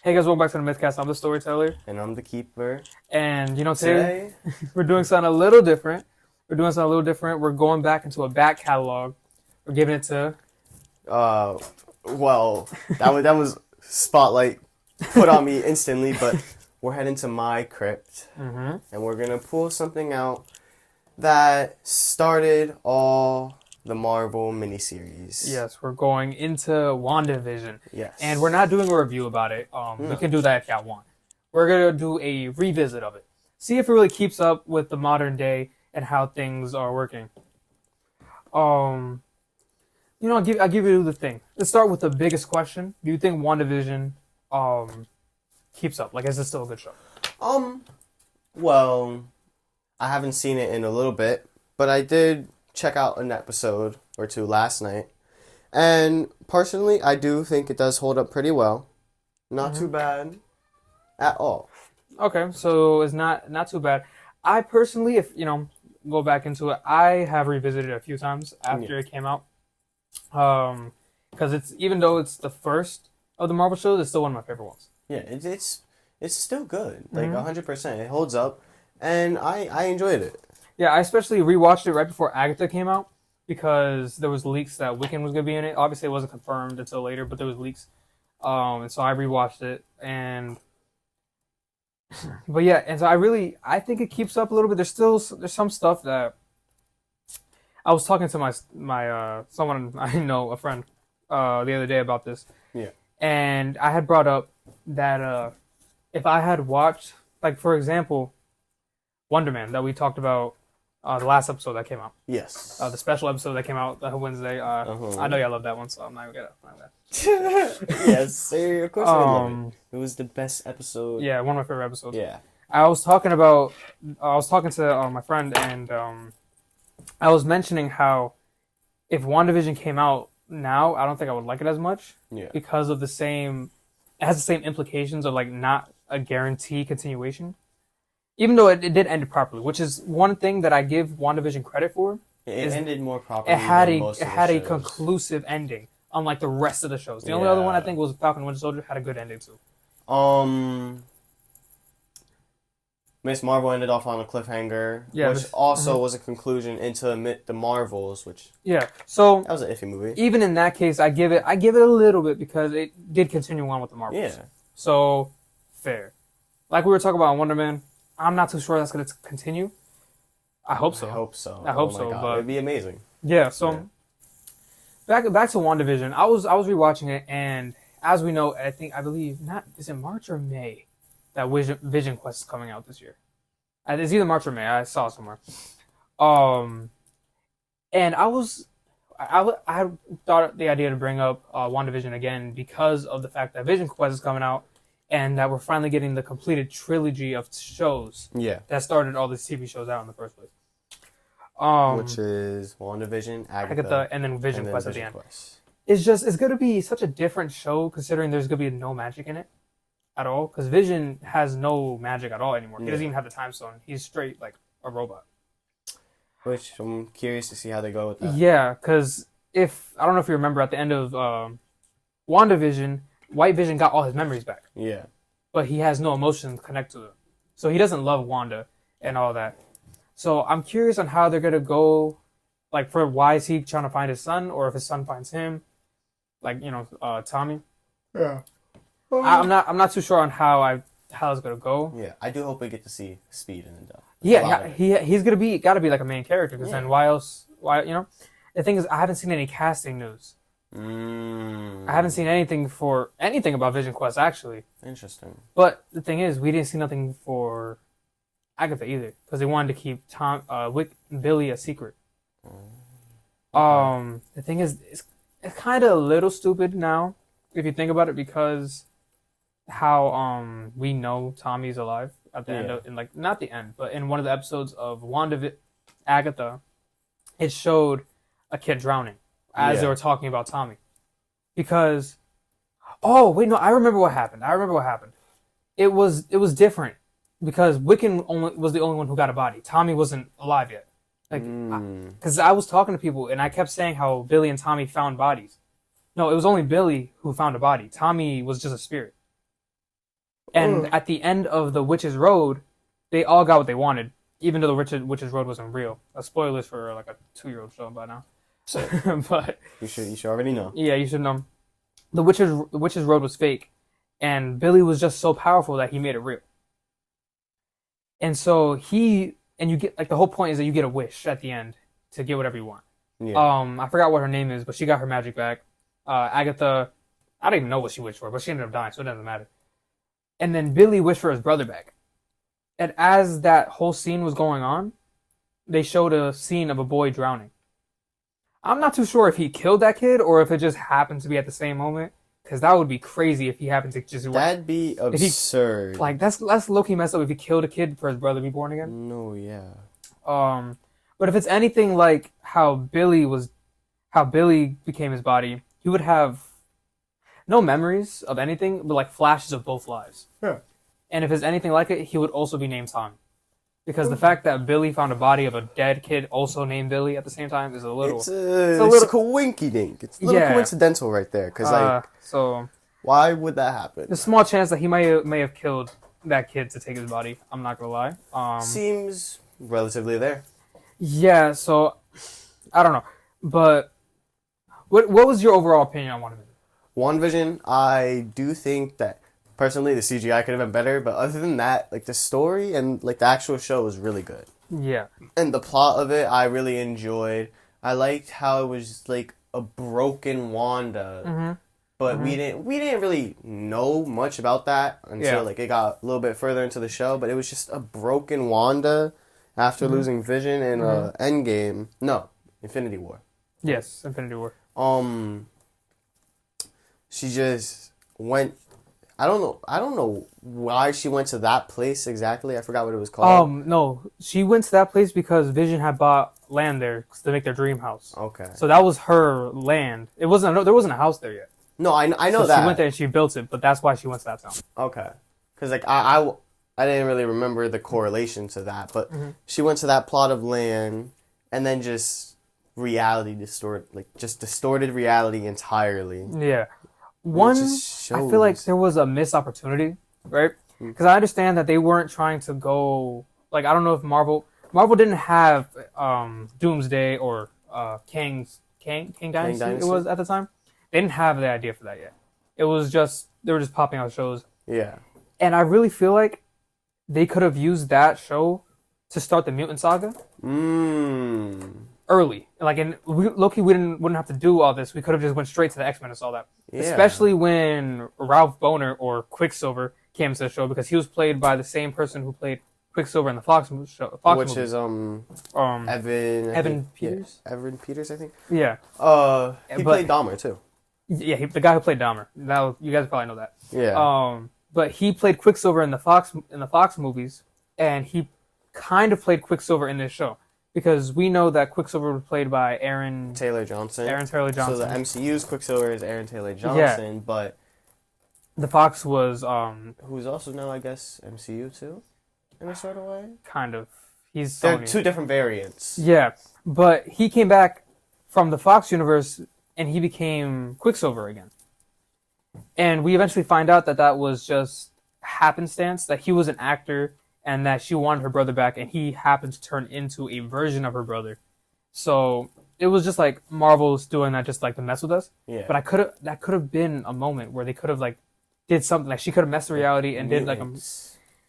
Hey guys, welcome back to the Mythcast. I'm the storyteller, And I'm the keeper. and today we're doing something a little different. We're going back into a back catalog. We're giving it to. Well, that was spotlight put on me instantly, but we're heading to my crypt, and we're gonna pull something out that started all the Marvel miniseries. Yes, we're going into WandaVision. Yes. And we're not doing a review about it. We can do that if y'all want. We're gonna do a revisit of it. See if it really keeps up with the modern day and how things are working. I'll give you the thing. Let's start with the biggest question. Do you think WandaVision keeps up? Like, is it still a good show? Well, I haven't seen it in a little bit, but I did check out an episode or two last night. And personally, I do think it does hold up pretty well. Not too bad at all. Okay, so it's not too bad. I personally, if go back into it, I have revisited it a few times after it came out. Because it's, even though it's the first of the Marvel shows, it's still one of my favorite ones. Yeah, it's still good. Like 100%. It holds up, and I enjoyed it. Yeah, I especially rewatched it right before Agatha came out because there was leaks that Wiccan was gonna be in it. Obviously, it wasn't confirmed until later, but there was leaks. And so I rewatched it, but yeah, and so I think it keeps up a little bit. There's some stuff that I was talking to my someone I know, a friend, the other day about this. Yeah. And I had brought up that if I had watched, like, for example, Wonder Man that we talked about the last episode that came out. Yes. The special episode that came out Wednesday. I know y'all love that one, so I'm not gonna get it. Yes, sir. Of course I love it. It was the best episode. Yeah, one of my favorite episodes. Yeah. I was talking to my friend, and I was mentioning how if WandaVision came out now, I don't think I would like it as much. Yeah. Because of it has the same implications of, like, not a guarantee continuation. Even though it did end properly, which is one thing that I give WandaVision credit for. It ended more properly. It had a conclusive ending, unlike the rest of the shows. The only other one I think was Falcon and Winter Soldier had a good ending too. Miss Marvel ended off on a cliffhanger, which also was a conclusion into the Marvels, which so that was an iffy movie. Even in that case, I give it a little bit because it did continue on with the Marvels. Yeah. So fair. Like we were talking about Wonder Man, I'm not too sure that's going to continue. I hope so. I hope so. But it'd be amazing. Yeah. So back to WandaVision, I was rewatching it, and as we know, I believe is it March or May that Vision Quest is coming out this year. It's either March or May. I saw it somewhere. And I thought the idea to bring up WandaVision again because of the fact that Vision Quest is coming out, and that we're finally getting the completed trilogy of shows that started all these TV shows out in the first place. Which is WandaVision, Agatha, and then Vision Quest at the end. It's going to be such a different show considering there's going to be no magic in it at all. Because Vision has no magic at all anymore. He doesn't even have the time stone. He's straight like a robot. Which I'm curious to see how they go with that. Yeah, because I don't know if you remember at the end of WandaVision, White Vision got all his memories back. Yeah. But he has no emotion to connect to them. So he doesn't love Wanda and all that. So I'm curious on how they're going to go, like, for why is he trying to find his son, or if his son finds him, like, Tommy. Yeah. I'm not too sure on how it's going to go. Yeah, I do hope we get to see Speed in it, though. Yeah, he's going to got to be like a main character, because then why else, the thing is, I haven't seen any casting news. I haven't seen anything about Vision Quest, actually. Interesting. But the thing is, we didn't see nothing for Agatha either, because they wanted to keep Billy a secret. The thing is, it's kind of a little stupid now, if you think about it, because how we know Tommy's alive at the end of, not the end, but in one of the episodes of Agatha, it showed a kid drowning as they were talking about Tommy. Because, I remember what happened. It was different because Wiccan was the only one who got a body. Tommy wasn't alive yet. Because I was talking to people and I kept saying how Billy and Tommy found bodies. No, it was only Billy who found a body. Tommy was just a spirit. And at the end of the Witch's Road, they all got what they wanted, even though the Witch's Road wasn't real. Spoilers for like a 2-year-old show by now. But you should already know. Yeah, you should know. The Witch's Road was fake, and Billy was just so powerful that he made it real. And so you get like the whole point is that you get a wish at the end to get whatever you want. Yeah. I forgot what her name is, but she got her magic back. Agatha, I don't even know what she wished for, but she ended up dying, so it doesn't matter. And then Billy wished for his brother back. And as that whole scene was going on, they showed a scene of a boy drowning. I'm not too sure if he killed that kid or if it just happened to be at the same moment, because that would be crazy if he happened to just... That'd be absurd. Like, that's low-key messed up if he killed a kid for his brother to be born again. No, yeah. But if it's anything like how Billy became his body, he would have no memories of anything, but like flashes of both lives. Yeah. And if it's anything like it, he would also be named Tommy. Because the fact that Billy found a body of a dead kid also named Billy at the same time is a little... It's a little coinky-dink. It's a little coincidental right there. Because, so why would that happen? There's a small chance that he may have killed that kid to take his body. I'm not going to lie. Seems relatively there. Yeah, so... I don't know. But what was your overall opinion on WandaVision? WandaVision, I do think that... Personally, the CGI could have been better, but other than that, like the story and like the actual show was really good. Yeah. And the plot of it, I really enjoyed. I liked how it was like a broken Wanda, but we didn't really know much about that until like it got a little bit further into the show. But it was just a broken Wanda after losing Vision in Endgame. No, Infinity War. Yes, Infinity War. She just went. I don't know why she went to that place exactly. I forgot what it was called. No. She went to that place because Vision had bought land there to make their dream house. Okay. So that was her land. There wasn't a house there yet. No, I know so that. She went there and she built it, but that's why she went to that town. Okay. Because like I didn't really remember the correlation to that, but she went to that plot of land and then just distorted reality entirely. Yeah. I feel like there was a missed opportunity, right? Because I understand that they weren't trying to go... Like, I don't know if Marvel didn't have Doomsday or Kang Dynasty it was at the time. They didn't have the idea for that yet. It was just... They were just popping out shows. Yeah. And I really feel like they could have used that show to start the Mutant Saga. Early. Like, Loki, we wouldn't have to do all this. We could have just went straight to the X-Men and saw that. Yeah. Especially when Ralph Boner, or Quicksilver, came to the show, because he was played by the same person who played Quicksilver in the Fox show. Which is, Evan Peters? Yeah, Evan Peters, I think. Yeah. He played Dahmer, too. Yeah, the guy who played Dahmer. Now, you guys probably know that. Yeah. But he played Quicksilver in the Fox movies, and he kind of played Quicksilver in this show. Because we know that Quicksilver was played by Aaron Taylor Johnson. So the MCU's Quicksilver is Aaron Taylor Johnson, but the Fox was who's also now, I guess, MCU too, in a sort of way. Kind of. They're two different variants. Yeah, but he came back from the Fox universe and he became Quicksilver again. And we eventually find out that was just happenstance, that he was an actor and that she wanted her brother back, and he happened to turn into a version of her brother. So it was just like Marvel's doing that just like to mess with us. Yeah. But that could have been a moment where they could have like did something, like she could have messed with reality and did like a...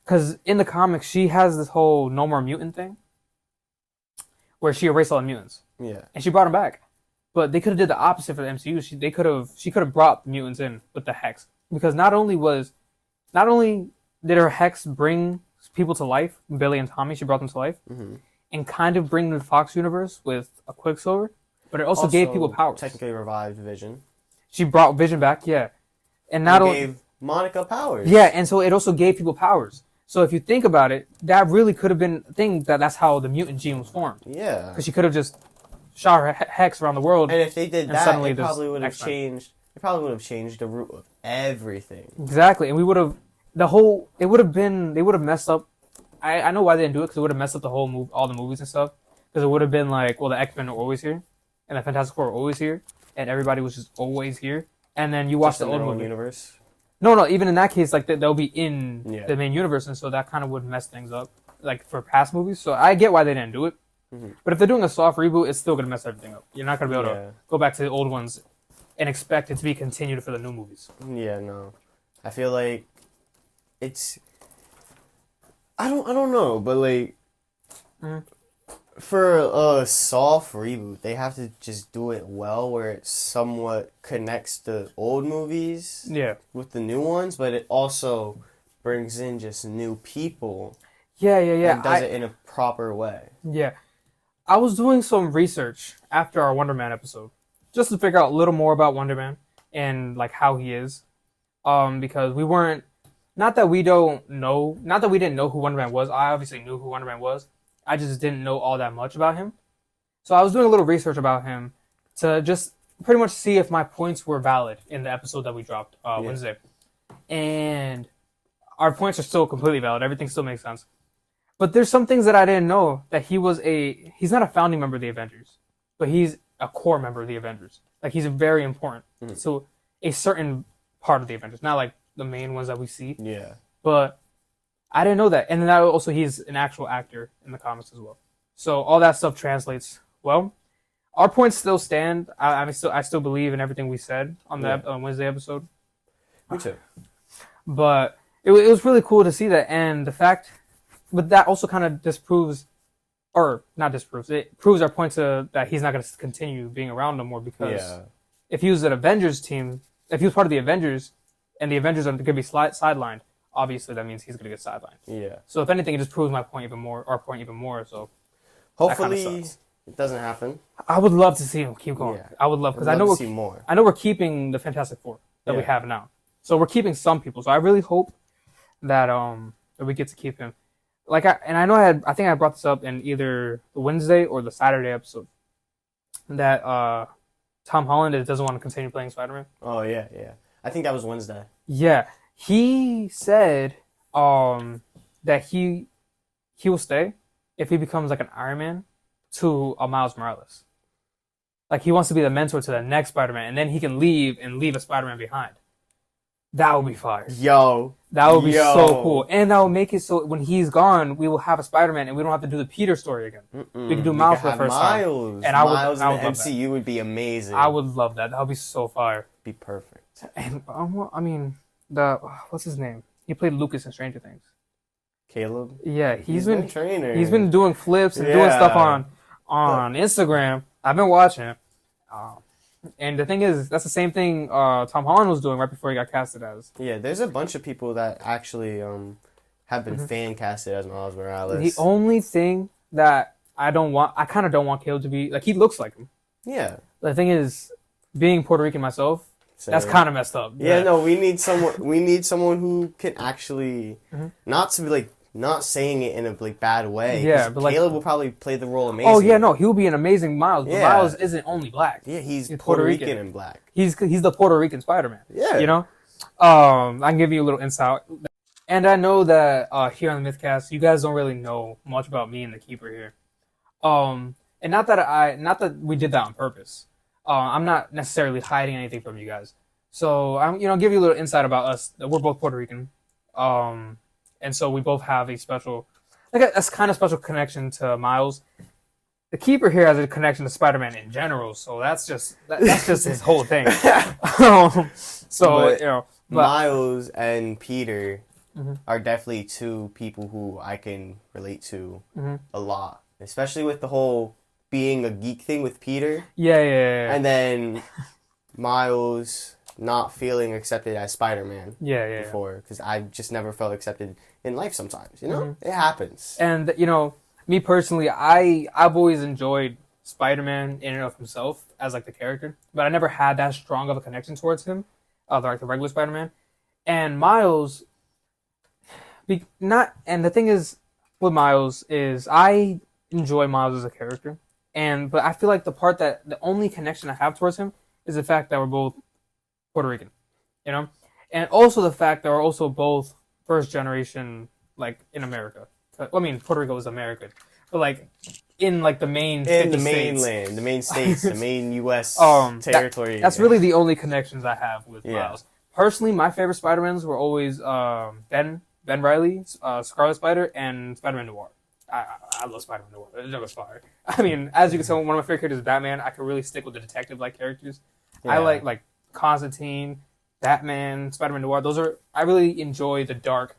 Because in the comics, she has this whole no more mutant thing where she erased all the mutants. Yeah. And she brought them back. But they could have did the opposite for the MCU. She could have brought mutants in with the Hex. Because not only did her Hex bring people to life, Billy and Tommy, she brought them to life, and kind of bring the Fox universe with a Quicksilver, but it also gave people powers. Technically revived Vision. She brought Vision back, yeah. And gave Monica powers. Yeah, and so it also gave people powers. So if you think about it, that really could have been a thing that's how the mutant gene was formed. Yeah. Because she could have just shot her Hex around the world. And if they did that, it probably would have changed the root of everything. Exactly, and we would have... they would have messed up. I know why they didn't do it, because it would have messed up the whole all the movies and stuff. Because it would have been like, well, the X-Men are always here, and the Fantastic Four are always here, and everybody was just always here. And then you watch the old movie. Universe. No, even in that case, like they'll be in Yeah. the main universe, and so that kind of would mess things up, like for past movies. So I get why they didn't do it, but if they're doing a soft reboot, it's still gonna mess everything up. You're not gonna be able to go back to the old ones and expect it to be continued for the new movies. Yeah, no. I feel like it's I don't know, but like for a soft reboot, they have to just do it well where it somewhat connects the old movies with the new ones, but it also brings in just new people. Yeah. And does it in a proper way. Yeah. I was doing some research after our Wonder Man episode just to figure out a little more about Wonder Man and like how he is. Because we weren't, not that we didn't know who Wonder Man was. I obviously knew who Wonder Man was. I just didn't know all that much about him. So I was doing a little research about him to just pretty much see if my points were valid in the episode that we dropped Wednesday. And our points are still completely valid. Everything still makes sense. But there's some things that I didn't know, that he's not a founding member of the Avengers, but he's a core member of the Avengers. Like, he's very important to a certain part of the Avengers, not like the main ones that we see. Yeah. But I didn't know that. And then also he's an actual actor in the comics as well. So all that stuff translates well. Our points still stand. I still believe in everything we said on the on Wednesday episode. Me too. But it was really cool to see that, and the fact, but that also kind of disproves, or not disproves, it proves our point that he's not going to continue being around no more, because if he was an Avengers team, if he was part of the Avengers, and the Avengers are going to be sidelined, obviously that means he's going to get sidelined. Yeah. So if anything, it just proves my point even more, our point even more. So hopefully it doesn't happen. I would love to see him keep going. Yeah. I would love, because I know we're keeping the Fantastic Four that we have now. So we're keeping some people. So I really hope that that we get to keep him. I think I brought this up in either the Wednesday or the Saturday episode, that Tom Holland doesn't want to continue playing Spider-Man. Oh yeah. I think that was Wednesday. Yeah, he said that he will stay if he becomes like an Iron Man to a Miles Morales. Like, he wants to be the mentor to the next Spider-Man, and then he can leave a Spider-Man behind. That would be fire. That would be so cool. And that would make it so when he's gone, we will have a Spider-Man and we don't have to do the Peter story again. We can do Miles for the first time. And Miles in the MCU would be amazing. I would love that. That would be so fire. Be perfect. And what's his name? He played Lucas in Stranger Things. Caleb? Yeah, he's been trainer. He's been doing flips and doing stuff on Instagram. I've been watching it. And the thing is, that's the same thing Tom Holland was doing right before he got casted as. Yeah, there's a bunch of people that actually have been fan casted as Miles Morales. The only thing that I kind of don't want Caleb to be, like, he looks like him. Yeah. The thing is, being Puerto Rican myself, that's kind of messed up. Yeah, no, we need someone who can actually, not to be like, not saying it in a bad way. Yeah, but Caleb will probably play the role amazing. Oh yeah, no, he'll be an amazing Miles. But Miles isn't only black. Yeah, he's Puerto Rican and black. He's the Puerto Rican Spider-Man. Yeah, you know. I can give you a little insight, and I know that here on the Mythcast, you guys don't really know much about me and the Keeper here. And not that we did that on purpose. I'm not necessarily hiding anything from you guys. So I'm give you a little insight about us. That we're both Puerto Rican. And so we both have a special, a kind of special connection to Miles. The Keeper here has a connection to Spider-Man in general, so that's just his whole thing. Miles and Peter are definitely two people who I can relate to a lot, especially with the whole being a geek thing with Peter. Yeah. And then Miles not feeling accepted as Spider-Man before, because I just never felt accepted in life sometimes, It happens. And, me personally, I've always enjoyed Spider-Man in and of himself as, like, the character, but I never had that strong of a connection towards him, like the regular Spider-Man. And Miles, and the thing is with Miles is I enjoy Miles as a character, but I feel like the only connection I have towards him is the fact that we're both Puerto Rican, and also the fact that we're also both first generation, like, in America. Puerto Rico was American, but like in like the main mainland, the main states, the main U.S. territory. That's really the only connections I have with Miles. Personally, my favorite Spider-Mans were always Ben Reilly, Scarlet Spider, and Spider-Man Noir. I love Spider-Man Noir. It was fire. I mean, as you can tell, one of my favorite characters is Batman. I can really stick with the detective-like characters. Yeah. I like Constantine, Batman, Spider-Man Noir. I really enjoy the dark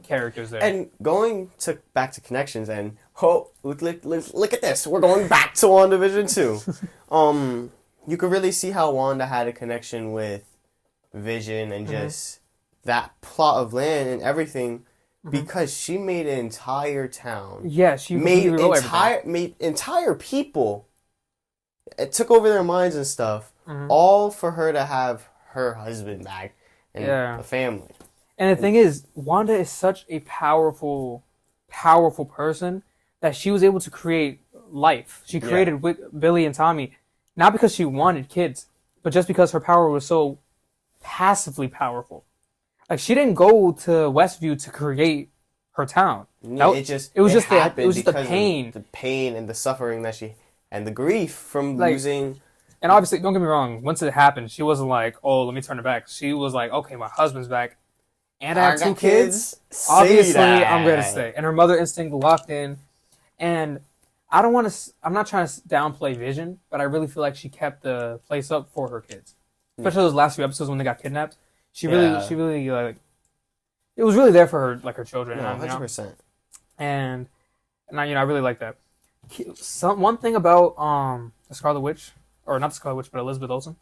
characters there. And going back to connections, and look at this. We're going back to WandaVision too. You could really see how Wanda had a connection with Vision and just that plot of land and everything. Because she made an entire town. Yeah, she made entire people. It took over their minds and stuff, all for her to have her husband back and a family. And the thing is, Wanda is such a powerful person that she was able to create life. She created Billy and Tommy, not because she wanted kids, but just because her power was so passively powerful. Like, she didn't go to Westview to create her town. No, it was just the pain. The pain and the suffering and the grief from losing. And obviously, don't get me wrong, once it happened, she wasn't like, oh, let me turn it back. She was like, okay, my husband's back, and I have 2 kids. Obviously, I'm going to stay. And her mother instinct locked in. And I'm not trying to downplay Vision, but I really feel like she kept the place up for her kids. Especially those last few episodes when they got kidnapped. She really like, it was really there for her, like her children. No, 100%. And I really like that. One thing about the Scarlet Witch, or not the Scarlet Witch, but Elizabeth Olsen,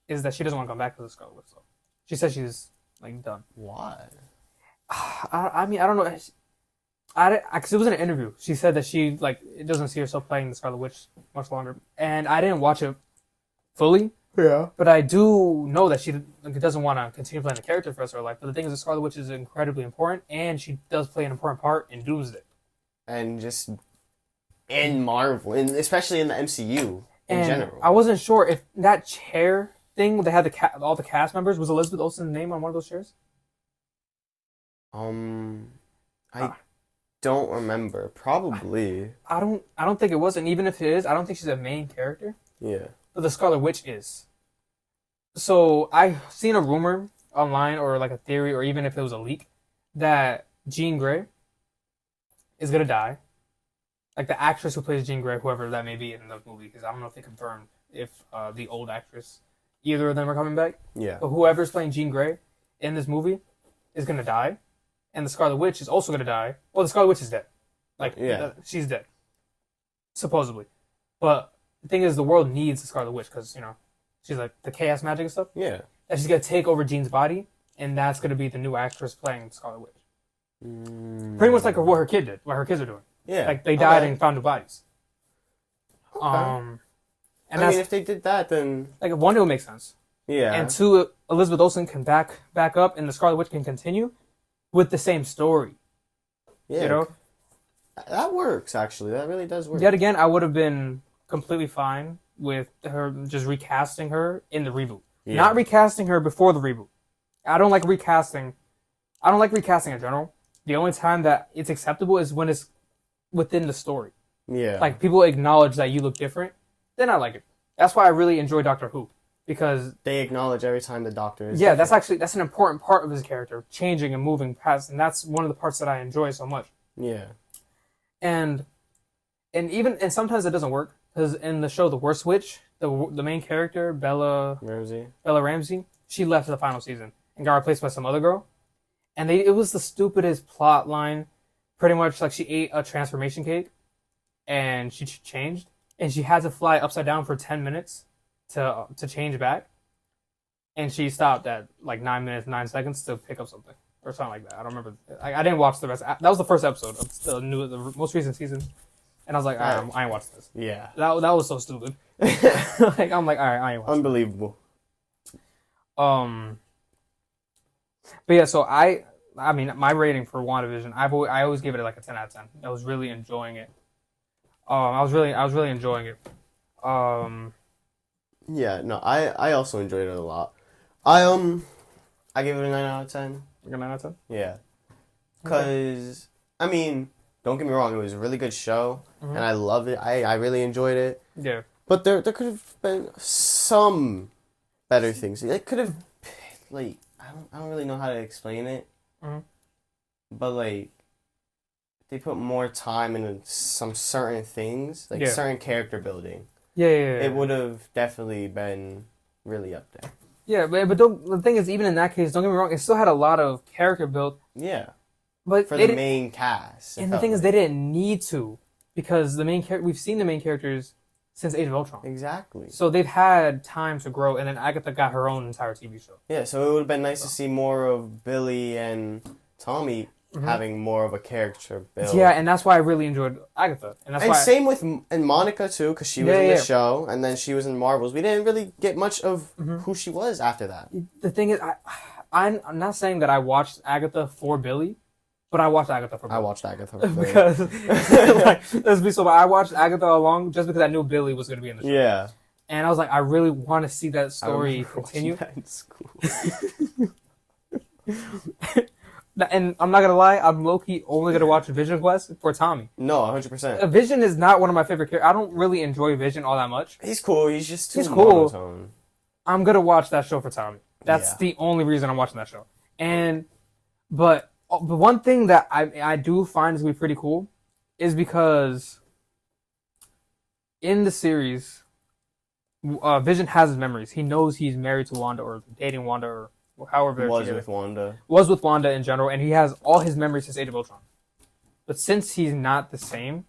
is that she doesn't want to come back to the Scarlet Witch. So she says she's like done. Why? I mean, I don't know. Because it was in an interview. She said that she it doesn't see herself playing the Scarlet Witch much longer, and I didn't watch it fully. Yeah. But I do know that she doesn't want to continue playing the character for the rest of her life. But the thing is, the Scarlet Witch is incredibly important, and she does play an important part in Doomsday. And just in Marvel, and especially in the MCU in general. I wasn't sure if that chair thing, they had all the cast members, was Elizabeth Olsen's name on one of those chairs? I don't remember. Probably. I don't think it was, and even if it is, I don't think she's a main character. Yeah. But the Scarlet Witch is. So I've seen a rumor online, or like a theory, or even if it was a leak, that Jean Grey is gonna die. Like the actress who plays Jean Grey, whoever that may be in the movie, because I don't know if they confirmed if the old actress, either of them are coming back. Yeah. But whoever's playing Jean Grey in this movie is gonna die, and the Scarlet Witch is also gonna die. Well, the Scarlet Witch is dead. She's dead, supposedly. But the thing is, the world needs the Scarlet Witch because, she's like the chaos magic and stuff. Yeah. And she's going to take over Jean's body, and that's going to be the new actress playing the Scarlet Witch. Pretty much like what her kids are doing. Yeah. Like, they died and found new bodies. Okay. And I mean, if they did that, then... Like, one, it would make sense. Yeah. And two, Elizabeth Olsen can back up, and the Scarlet Witch can continue with the same story. Yeah. That works, actually. That really does work. Yet again, I would have been completely fine with her just recasting her in the reboot. Yeah. Not recasting her before the reboot. I don't like recasting in general. The only time that it's acceptable is when it's within the story. Yeah. Like, people acknowledge that you look different, then I like it. That's why I really enjoy Doctor Who. Because they acknowledge every time the Doctor is different. That's an important part of his character, changing and moving past, and that's one of the parts that I enjoy so much. Yeah. And sometimes it doesn't work. Because in the show The Worst Witch, the main character, Bella Ramsey, she left the final season and got replaced by some other girl. And it was the stupidest plot line. Pretty much like she ate a transformation cake and she changed. And she had to fly upside down for 10 minutes to change back. And she stopped at like 9 minutes, 9 seconds to pick up something. Or something like that. I don't remember. I didn't watch the rest. That was the first episode of the most recent season. And I was like, all right, I ain't watching this. Yeah. That was so stupid. I'm like, all right, I ain't watching Unbelievable. But yeah, so I mean, my rating for WandaVision, I always give it like a 10 out of 10. I was really enjoying it. I was really enjoying it. Yeah, no, I also enjoyed it a lot. I gave it a 9 out of 10. Like a 9 out of 10? Yeah. Because, I mean, don't get me wrong, it was a really good show, and I loved it. I really enjoyed it. Yeah. But there could have been some better things. It could have, like, I don't really know how to explain it, Mm-hmm. but like they put more time into some certain things, like Yeah. certain character building. Yeah. It would have definitely been really up there. Yeah, but the thing is, even in that case, don't get me wrong, it still had a lot of character build. Yeah, But for they the didn't, main cast. and the thing is, they didn't need to, because we've seen the main characters since Age of Ultron. Exactly. So they've had time to grow, and then Agatha got her own entire TV show. Yeah, so it would have been nice to see more of Billy and Tommy having more of a character build. Yeah, and that's why I really enjoyed Agatha, and that's And why. same with and Monica too, because she was in the show, and then she was in Marvels. We didn't really get much of who she was after that. The thing is, I'm not saying that I watched Agatha for Billy, but I watched Agatha for Billy. I watched Agatha for Billy. Because, like, let's be so, I watched Agatha along just because I knew Billy was going to be in the show. Yeah. And I was like, I really want to see that story continue. That in school. And I'm not going to lie, I'm low-key only going to watch Vision Quest for Tommy. No, 100%. Vision is not one of my favorite characters. I don't really enjoy Vision all that much. He's cool. He's just too cool. monotone. I'm going to watch that show for Tommy. That's Yeah. the only reason I'm watching that show. But the one thing that I do find is going to be pretty cool is because in the series, Vision has his memories. He knows he's married to Wanda or dating Wanda or however. Was with Wanda. Was with Wanda in general, and he has all his memories since Age of Ultron. But since he's not the same,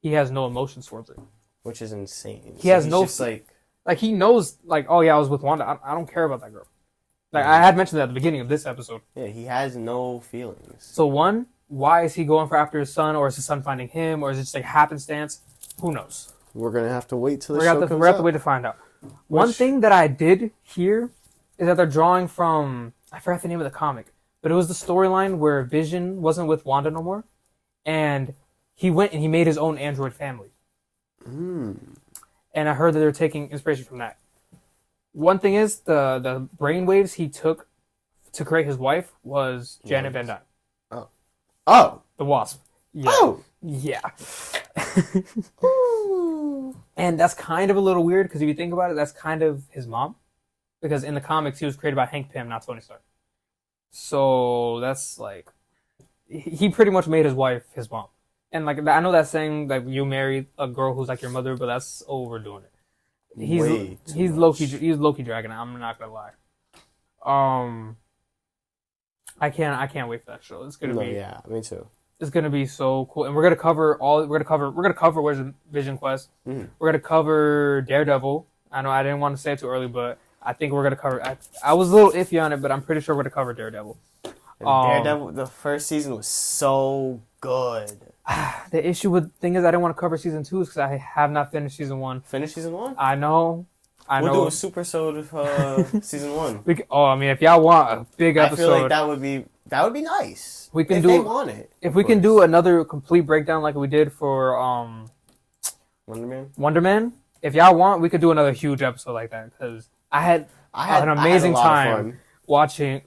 he has no emotions towards it. Which is insane. He has he's no... Just like he knows, like, oh yeah, I was with Wanda. I don't care about that girl. Like, I had mentioned that at the beginning of this episode. Yeah, he has no feelings. So one, why is he going for after his son, or is his son finding him, or is it just like happenstance? Who knows? We're gonna have to wait till the We're show gonna comes have to out. wait to find out. One thing that I did hear is that they're drawing from, I forgot the name of the comic, but it was the storyline where Vision wasn't with Wanda no more, and he went and he made his own android family. And I heard that they're taking inspiration from that. One thing is, the brainwaves he took to create his wife was Janet Van Dyne. Oh! The Wasp. Yeah. Oh! Yeah. And that's kind of a little weird, because if you think about it, that's kind of his mom. Because in the comics, he was created by Hank Pym, not Tony Stark. So that's like... He pretty much made his wife his mom. And like, I know that saying, like, you marry a girl who's like your mother, but that's overdoing it. He's low-key dragging it, I'm not gonna lie. I can't wait for that show. It's gonna be... Yeah, me too. It's gonna be so cool, and we're gonna cover where's Vision Quest. We're gonna cover Daredevil. I know I didn't want to say it too early, but I think we're gonna cover. I was a little iffy on it, but I'm pretty sure we're gonna cover Daredevil. Daredevil, the first season was so good. The issue with thing is I didn't want to cover season 2 because I have not finished season 1. Finish season 1? I know. We'll do a super episode of season 1. I mean, if y'all want a big episode, I feel like that would be nice. We can if do. They want it. If we can do another complete breakdown like we did for Wonder Man. If y'all want, we could do another huge episode like that, because I had an amazing time watching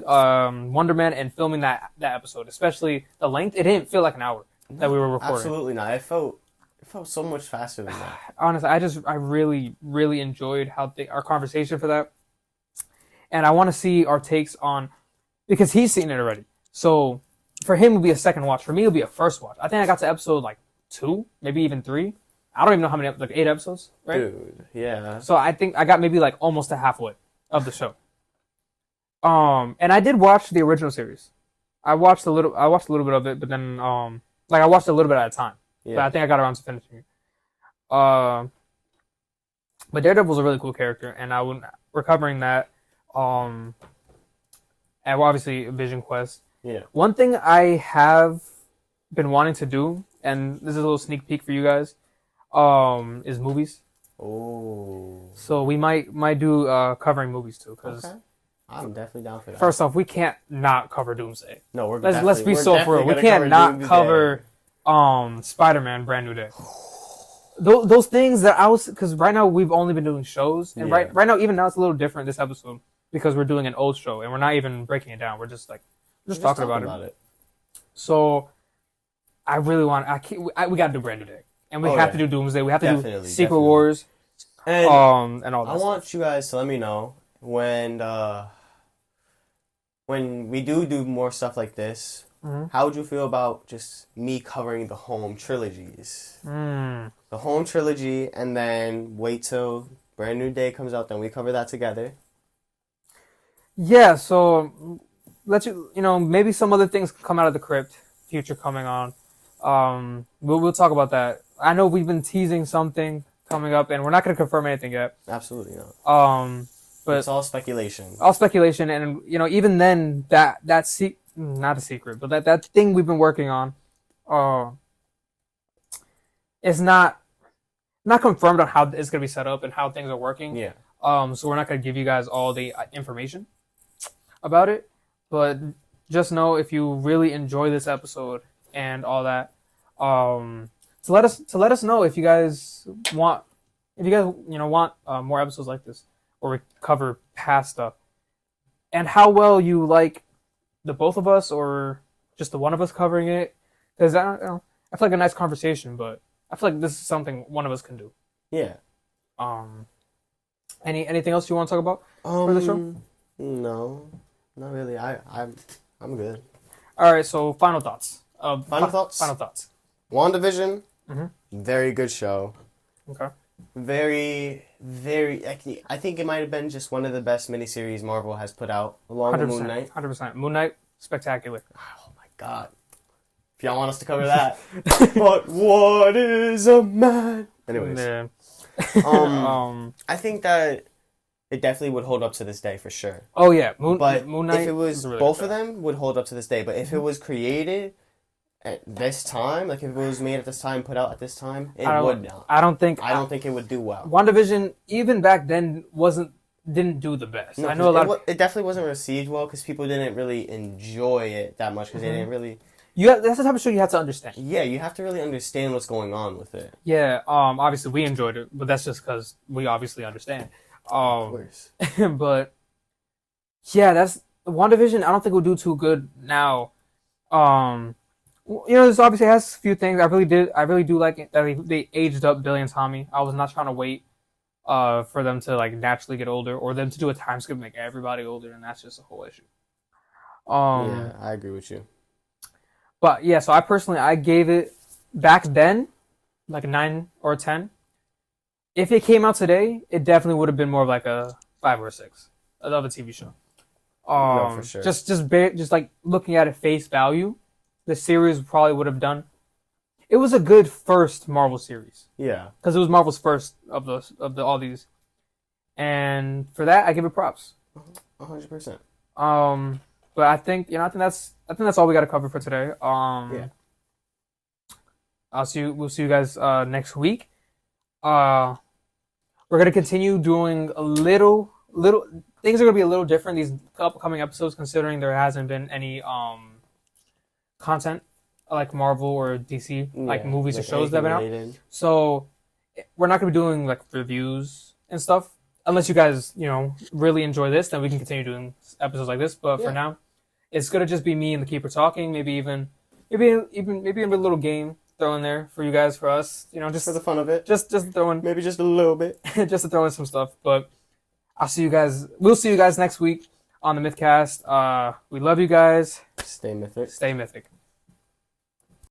Wonder Man and filming that episode. Especially the length; it didn't feel like an hour that we were recording. Absolutely not. It felt so much faster than that. Honestly, I really really enjoyed our conversation for that, and I want to see our takes on, because he's seen it already. So for him, it'll be a second watch. For me, it'll be a first watch. I think I got to episode like 2, maybe even 3. I don't even know how many, like 8 episodes, right? Dude, yeah. So I think I got maybe like almost to halfway of the show. And I did watch the original series. I watched a little bit of it, but then I watched a little bit at a time. Yeah. But I think I got around to finishing it. But Daredevil's a really cool character, and we're covering that. And obviously Vision Quest. Yeah. One thing I have been wanting to do, and this is a little sneak peek for you guys, is movies. Oh. So we might do covering movies too, because I'm definitely down for that. First off, we can't not cover Doomsday. No, let's be so for real. We can't not cover Spider-Man: Brand New Day. Those things that because right now we've only been doing shows, and right now, even now, it's a little different this episode because we're doing an old show and we're not even breaking it down. We're just talking about it. So I really want. We got to do Brand New Day, and we have to do Doomsday. We have to do Secret Wars, and all that. I want you guys to let me know when when we do more stuff like this, how would you feel about just me covering the home trilogies? The home trilogy, and then wait till Brand New Day comes out, then we cover that together. Yeah, so maybe some other things come out of the crypt, future coming on. We'll talk about that. I know we've been teasing something coming up, and we're not going to confirm anything yet. Absolutely not. But it's all speculation. All speculation, and even then, not a secret, but that thing we've been working on, is not confirmed on how it's going to be set up and how things are working. Yeah. So we're not going to give you guys all the information about it, but just know if you really enjoy this episode and all that, to let us know if you guys want more episodes like this, or we cover past stuff, and how well you like the both of us or just the one of us covering it, because I feel like a nice conversation, but I feel like this is something one of us can do. Yeah. Anything else you want to talk about for the show? No, not really. I'm good. All right. So final thoughts. Final thoughts. WandaVision. Very good show. Okay. Very, very. I think it might have been just one of the best miniseries Marvel has put out, along with Moon Knight. 100%. Moon Knight, spectacular. Oh my god! If y'all want us to cover that, but what is a man? Anyways, Yeah. I think that it definitely would hold up to this day for sure. Oh yeah, Moon Knight. If it was really both of them, would hold up to this day. But if it was created at this time, like if it was made at this time, put out at this time, it would not. I don't think it would do well. WandaVision, even back then, didn't do the best. No, I know it definitely wasn't received well because people didn't really enjoy it that much because they didn't really. That's the type of show you have to understand. Yeah, you have to really understand what's going on with it. Yeah. Obviously we enjoyed it, but that's just because we obviously understand. Of course. But yeah, that's WandaVision. I don't think will do too good now. This obviously has a few things. I really do like it that they aged up Billy and Tommy. I was not trying to wait for them to like naturally get older, or them to do a time skip and make everybody older, and that's just a whole issue. Yeah, I agree with you. But yeah, so I gave it back then like a 9 or a 10. If it came out today, it definitely would have been more of like a 5 or a 6 of a TV show. No, for sure. Just like looking at it face value, the series probably would have done. It was a good first Marvel series. Yeah, because it was Marvel's first of all these, and for that I give it props. 100%. But I think that's all we got to cover for today. Yeah. We'll see you guys next week. We're gonna continue doing a little things are gonna be a little different these upcoming episodes, considering there hasn't been any content like Marvel or DC like movies or shows that have been out. So we're not gonna be doing like reviews and stuff unless you guys really enjoy this. Then we can continue doing episodes like this. But for now, it's gonna just be me and the keeper talking. Maybe even a little game throw in there for you guys, for us, just for the fun of it. Just throw in, maybe just a little bit, just to throw in some stuff. But we'll see you guys next week on the Mythcast. We love you guys. Stay mythic. Stay mythic.